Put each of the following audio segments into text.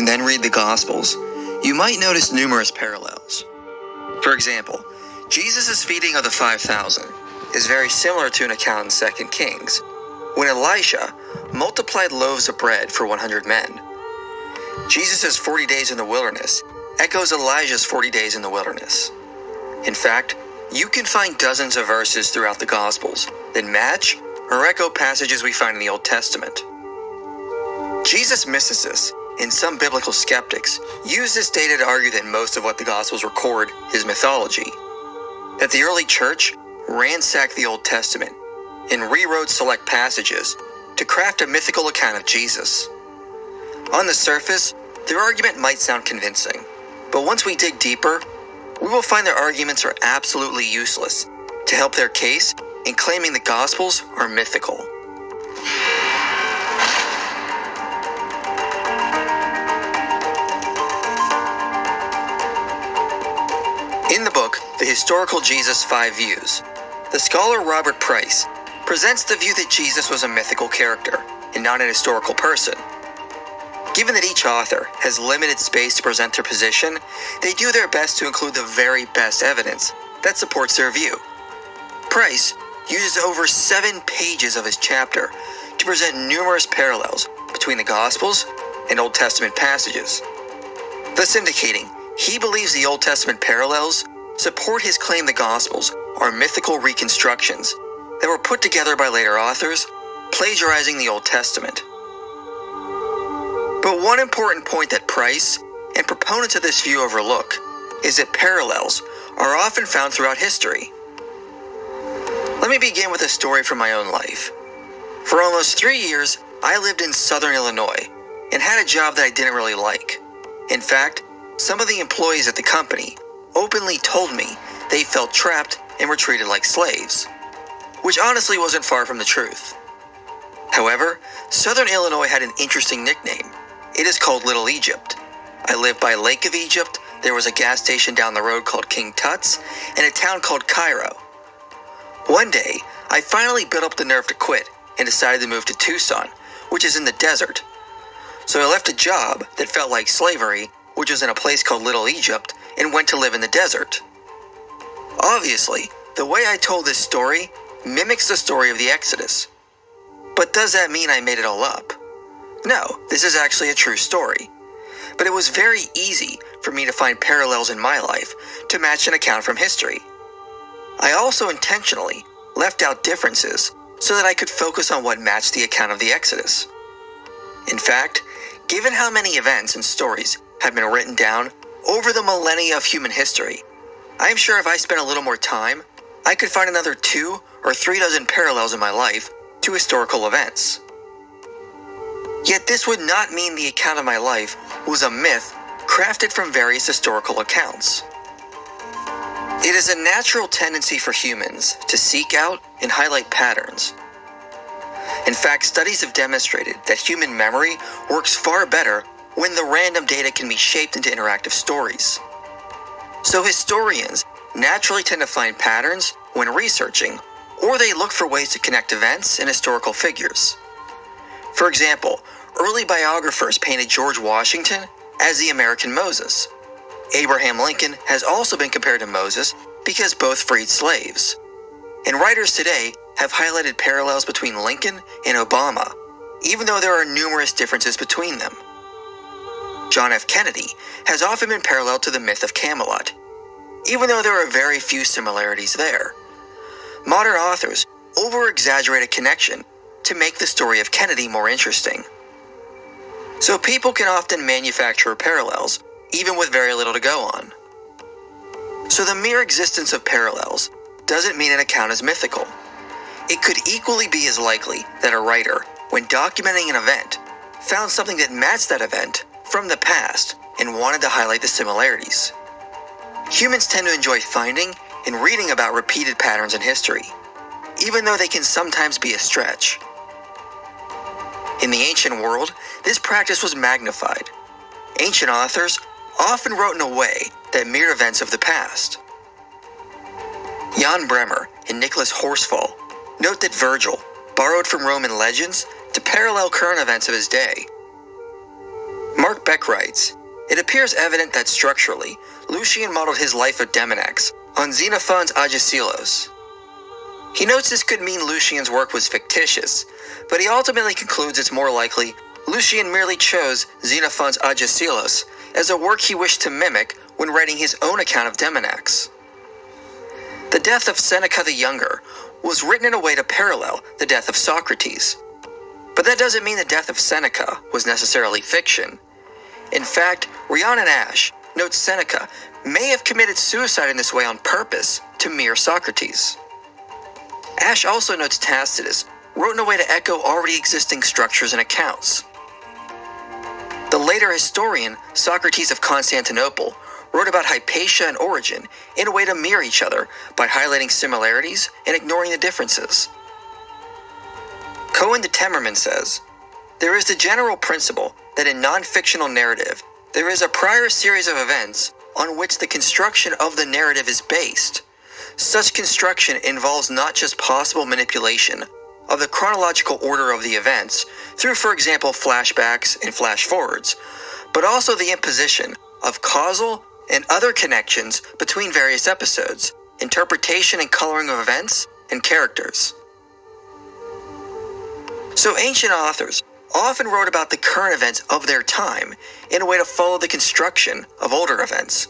and then read the Gospels, you might notice numerous parallels. For example, Jesus' feeding of the 5,000 is very similar to an account in 2 Kings, when Elisha multiplied loaves of bread for 100 men. Jesus' 40 days in the wilderness echoes Elijah's 40 days in the wilderness. In fact, you can find dozens of verses throughout the Gospels that match or echo passages we find in the Old Testament. Jesus' mysticists and some biblical skeptics use this data to argue that most of what the Gospels record is mythology, that the early church ransacked the Old Testament and rewrote select passages to craft a mythical account of Jesus. On the surface, their argument might sound convincing, but once we dig deeper, we will find their arguments are absolutely useless to help their case in claiming the Gospels are mythical. In the book, The Historical Jesus 5 Views, the scholar Robert Price presents the view that Jesus was a mythical character and not an historical person. Given that each author has limited space to present their position, they do their best to include the very best evidence that supports their view. Price uses over 7 pages of his chapter to present numerous parallels between the Gospels and Old Testament passages, thus indicating he believes the Old Testament parallels support his claim the Gospels are mythical reconstructions that were put together by later authors, plagiarizing the Old Testament. But one important point that Price and proponents of this view overlook is that parallels are often found throughout history. Let me begin with a story from my own life. For almost 3 years, I lived in southern Illinois and had a job that I didn't really like. In fact, some of the employees at the company openly told me they felt trapped and were treated like slaves, which honestly wasn't far from the truth. However, southern Illinois had an interesting nickname. It is called Little Egypt. I lived by Lake of Egypt, there was a gas station down the road called King Tut's, and a town called Cairo. One day, I finally built up the nerve to quit and decided to move to Tucson, which is in the desert. So I left a job that felt like slavery, which was in a place called Little Egypt, and went to live in the desert. Obviously, the way I told this story mimics the story of the Exodus. But does that mean I made it all up? No, this is actually a true story. But it was very easy for me to find parallels in my life to match an account from history. I also intentionally left out differences so that I could focus on what matched the account of the Exodus. In fact, given how many events and stories have been written down over the millennia of human history, I am sure if I spent a little more time, I could find another 2 or 3 dozen parallels in my life to historical events. Yet this would not mean the account of my life was a myth crafted from various historical accounts. It is a natural tendency for humans to seek out and highlight patterns. In fact, studies have demonstrated that human memory works far better when the random data can be shaped into interactive stories. So historians naturally tend to find patterns when researching, or they look for ways to connect events and historical figures. For example, early biographers painted George Washington as the American Moses. Abraham Lincoln has also been compared to Moses because both freed slaves. And writers today have highlighted parallels between Lincoln and Obama, even though there are numerous differences between them. John F. Kennedy has often been paralleled to the myth of Camelot, even though there are very few similarities there. Modern authors over-exaggerate a connection to make the story of Kennedy more interesting. So people can often manufacture parallels, even with very little to go on. So the mere existence of parallels doesn't mean an account is mythical. It could equally be as likely that a writer, when documenting an event, found something that matched that event from the past and wanted to highlight the similarities. Humans tend to enjoy finding and reading about repeated patterns in history, even though they can sometimes be a stretch. In the ancient world, this practice was magnified. Ancient authors often wrote in a way that mirrored events of the past. Jan Bremer and Nicholas Horsfall note that Virgil borrowed from Roman legends to parallel current events of his day. Mark Beck writes, "It appears evident that structurally, Lucian modeled his life of Demonax on Xenophon's Agesilaus." He notes this could mean Lucian's work was fictitious, but he ultimately concludes it's more likely Lucian merely chose Xenophon's Agesilaus as a work he wished to mimic when writing his own account of Demonax. The death of Seneca the Younger was written in a way to parallel the death of Socrates. But that doesn't mean the death of Seneca was necessarily fiction. In fact, Rhiannon Ash notes Seneca may have committed suicide in this way on purpose to mirror Socrates. Ash also notes Tacitus wrote in a way to echo already existing structures and accounts. The later historian Socrates of Constantinople wrote about Hypatia and Origen in a way to mirror each other by highlighting similarities and ignoring the differences. Cohen de Temmerman says, "There is the general principle that in non-fictional narrative, there is a prior series of events on which the construction of the narrative is based. Such construction involves not just possible manipulation of the chronological order of the events through, for example, flashbacks and flash-forwards, but also the imposition of causal and other connections between various episodes, interpretation and coloring of events and characters." So ancient authors often wrote about the current events of their time in a way to follow the construction of older events.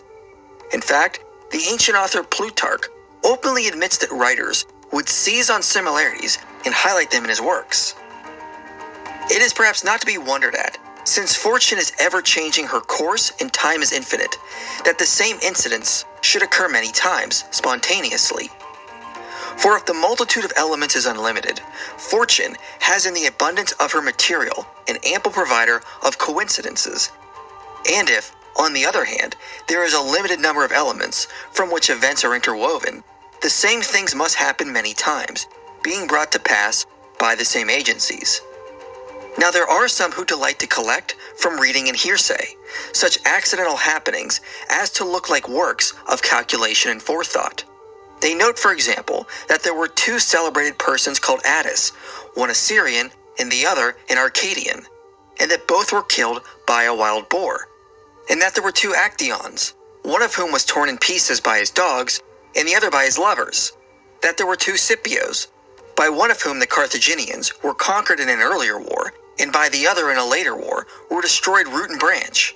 In fact, the ancient author Plutarch openly admits that writers would seize on similarities and highlight them in his works. It is perhaps not to be wondered at, since fortune is ever changing her course and time is infinite, that the same incidents should occur many times, spontaneously. For if the multitude of elements is unlimited, fortune has in the abundance of her material an ample provider of coincidences. And if, on the other hand, there is a limited number of elements from which events are interwoven, the same things must happen many times, being brought to pass by the same agencies. Now there are some who delight to collect from reading and hearsay such accidental happenings as to look like works of calculation and forethought. They note, for example, that there were two celebrated persons called Attis, one a Syrian and the other an Arcadian, and that both were killed by a wild boar, and that there were two Actaeons, one of whom was torn in pieces by his dogs, and the other by his lovers, that there were two Scipios, by one of whom the Carthaginians were conquered in an earlier war, and by the other in a later war were destroyed root and branch.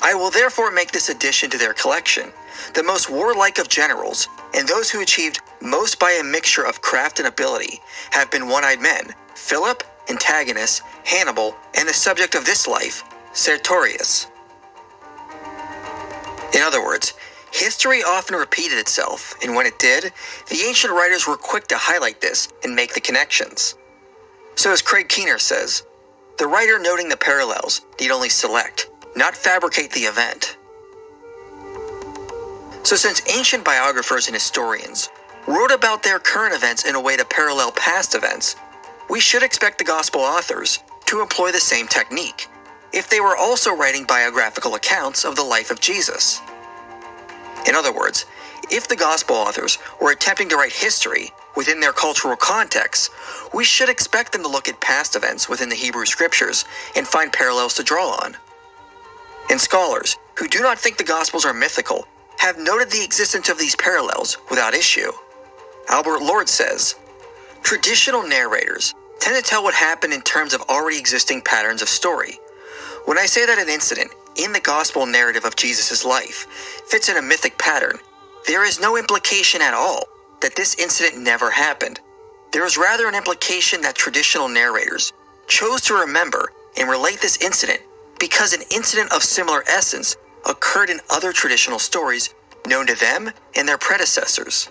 I will therefore make this addition to their collection: the most warlike of generals, and those who achieved most by a mixture of craft and ability, have been one-eyed men, Philip, Antagonus, Hannibal, and the subject of this life, Sertorius. In other words, history often repeated itself, and when it did, the ancient writers were quick to highlight this and make the connections. So as Craig Keener says, the writer noting the parallels need only select, not fabricate the event. So since ancient biographers and historians wrote about their current events in a way to parallel past events, we should expect the gospel authors to employ the same technique if they were also writing biographical accounts of the life of Jesus. In other words, if the gospel authors were attempting to write history within their cultural context, we should expect them to look at past events within the Hebrew scriptures and find parallels to draw on. And scholars who do not think the gospels are mythical have noted the existence of these parallels without issue. Albert Lord says, "Traditional narrators tend to tell what happened in terms of already existing patterns of story. When I say that an incident in the gospel narrative of Jesus' life fits in a mythic pattern, there is no implication at all that this incident never happened. There is rather an implication that traditional narrators chose to remember and relate this incident because an incident of similar essence occurred in other traditional stories known to them and their predecessors.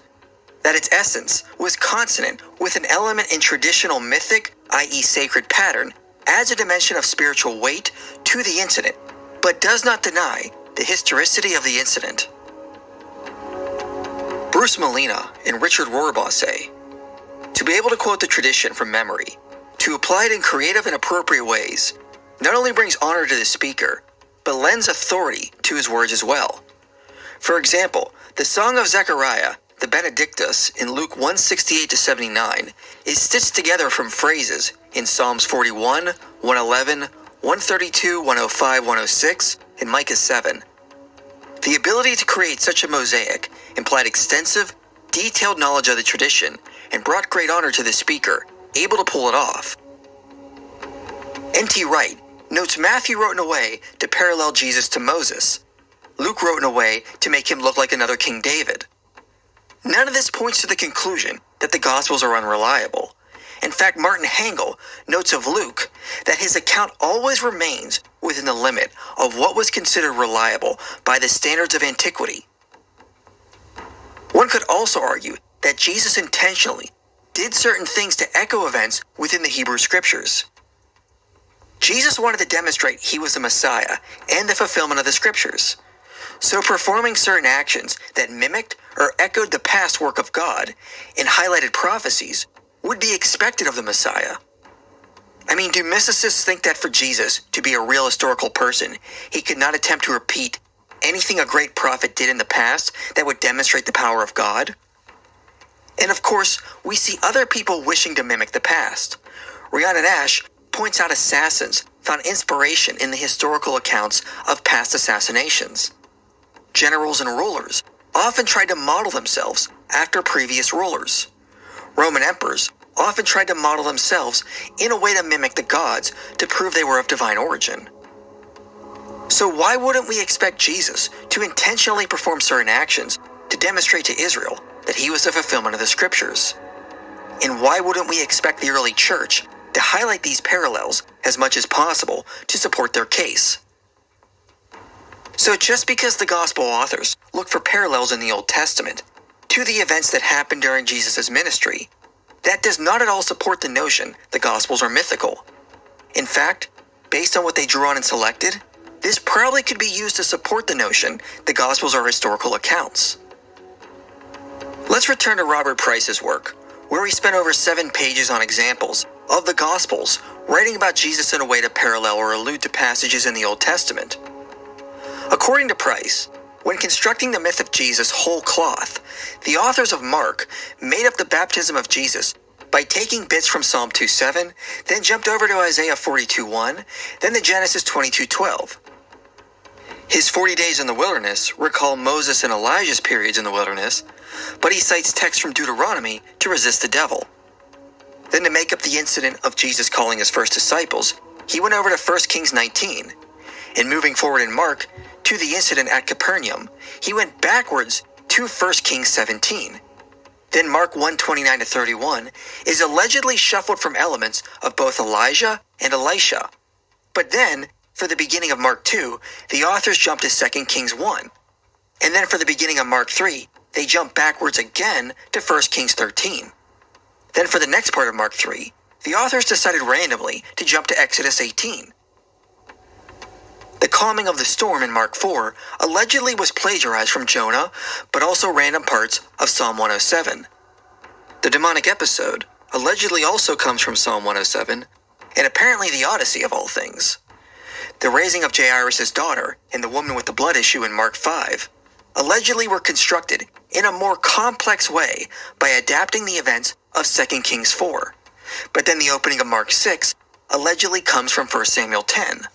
That its essence was consonant with an element in traditional mythic, i.e. sacred pattern, adds a dimension of spiritual weight to the incident, but does not deny the historicity of the incident." Bruce Molina and Richard Rohrbaugh say, "To be able to quote the tradition from memory, to apply it in creative and appropriate ways, not only brings honor to the speaker, but lends authority to his words as well. For example, the Song of Zechariah, the Benedictus, in Luke 1:68-79, is stitched together from phrases in Psalms 41, 111, 132, 105, 106, and Micah 7. The ability to create such a mosaic implied extensive, detailed knowledge of the tradition and brought great honor to the speaker, able to pull it off. N.T. Wright notes Matthew wrote in a way to parallel Jesus to Moses. Luke wrote in a way to make him look like another King David. None of this points to the conclusion that the Gospels are unreliable. In fact, Martin Hangel notes of Luke that his account always remains within the limit of what was considered reliable by the standards of antiquity. One could also argue that Jesus intentionally did certain things to echo events within the Hebrew Scriptures. Jesus wanted to demonstrate he was the Messiah and the fulfillment of the Scriptures. So performing certain actions that mimicked or echoed the past work of God and highlighted prophecies would be expected of the Messiah. I mean, do mysticists think that for Jesus to be a real historical person, he could not attempt to repeat anything a great prophet did in the past that would demonstrate the power of God? And of course, we see other people wishing to mimic the past. Rhiannon Ash points out assassins found inspiration in the historical accounts of past assassinations. Generals and rulers often tried to model themselves after previous rulers. Roman emperors often tried to model themselves in a way to mimic the gods to prove they were of divine origin. So why wouldn't we expect Jesus to intentionally perform certain actions to demonstrate to Israel that he was the fulfillment of the Scriptures? And why wouldn't we expect the early church to highlight these parallels as much as possible to support their case? So just because the Gospel authors look for parallels in the Old Testament to the events that happened during Jesus' ministry, that does not at all support the notion the Gospels are mythical. In fact, based on what they drew on and selected, this probably could be used to support the notion the Gospels are historical accounts. Let's return to Robert Price's work, where he spent over 7 pages on examples of the Gospels writing about Jesus in a way to parallel or allude to passages in the Old Testament. According to Price, when constructing the myth of Jesus whole cloth, the authors of Mark made up the baptism of Jesus by taking bits from Psalm 2:7, then jumped over to Isaiah 42:1, then to Genesis 22:12. His 40 days in the wilderness recall Moses and Elijah's periods in the wilderness, but he cites texts from Deuteronomy to resist the devil. Then to make up the incident of Jesus calling his first disciples, he went over to 1 Kings 19. And moving forward in Mark, to the incident at Capernaum, he went backwards to 1 Kings 17. Then Mark 1:29-31 is allegedly shuffled from elements of both Elijah and Elisha. But then, for the beginning of Mark 2, the authors jump to 2 Kings 1. And then for the beginning of Mark 3, they jump backwards again to 1 Kings 13. Then for the next part of Mark 3, the authors decided randomly to jump to Exodus 18. The calming of the storm in Mark 4 allegedly was plagiarized from Jonah, but also random parts of Psalm 107. The demonic episode allegedly also comes from Psalm 107, and apparently the Odyssey of all things. The raising of Jairus' daughter and the woman with the blood issue in Mark 5 allegedly were constructed in a more complex way by adapting the events of 2 Kings 4. But then the opening of Mark 6 allegedly comes from 1 Samuel 10.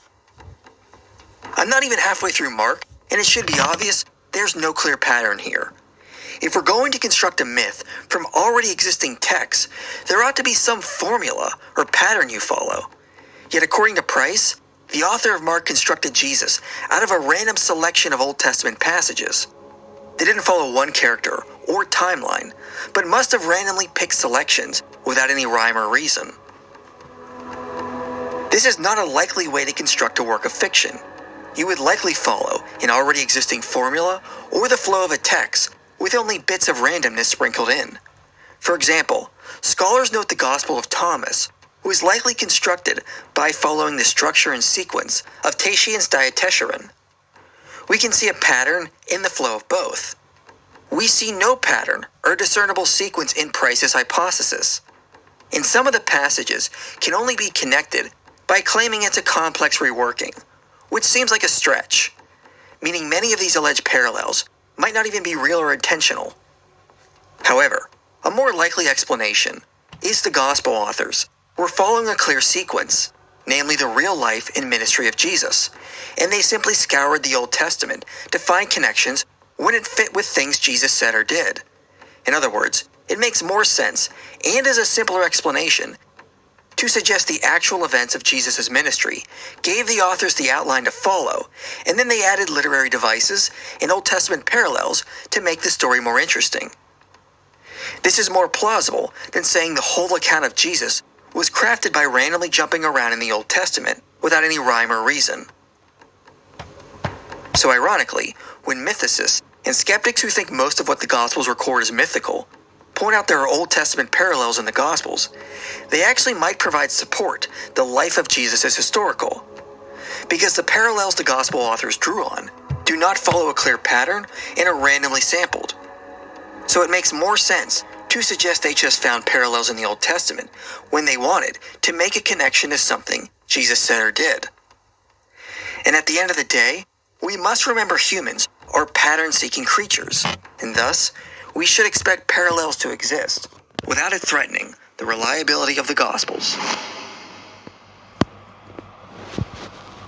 I'm not even halfway through Mark, and it should be obvious there's no clear pattern here. If we're going to construct a myth from already existing texts, there ought to be some formula or pattern you follow. Yet according to Price, the author of Mark constructed Jesus out of a random selection of Old Testament passages. They didn't follow one character or timeline, but must have randomly picked selections without any rhyme or reason. This is not a likely way to construct a work of fiction. You would likely follow an already existing formula or the flow of a text with only bits of randomness sprinkled in. For example, scholars note the Gospel of Thomas, who is likely constructed by following the structure and sequence of Tatian's Diatessaron. We can see a pattern in the flow of both. We see no pattern or discernible sequence in Price's hypothesis. And some of the passages can only be connected by claiming it's a complex reworking, which seems like a stretch, meaning many of these alleged parallels might not even be real or intentional. However, a more likely explanation is the Gospel authors were following a clear sequence. namely the real life and ministry of Jesus, and they simply scoured the Old Testament to find connections when it fit with things Jesus said or did. In other words, it makes more sense, and is a simpler explanation, to suggest the actual events of Jesus' ministry, gave the authors the outline to follow, and then they added literary devices and Old Testament parallels to make the story more interesting. This is more plausible than saying the whole account of Jesus was crafted by randomly jumping around in the Old Testament without any rhyme or reason. So ironically, when mythicists and skeptics who think most of what the Gospels record is mythical point out there are Old Testament parallels in the Gospels, they actually might provide support the life of Jesus is historical, because the parallels the Gospel authors drew on do not follow a clear pattern and are randomly sampled. So it makes more sense to suggest they just found parallels in the Old Testament when they wanted to make a connection to something Jesus said or did. And at the end of the day, we must remember humans are pattern-seeking creatures, and thus, we should expect parallels to exist without it threatening the reliability of the Gospels.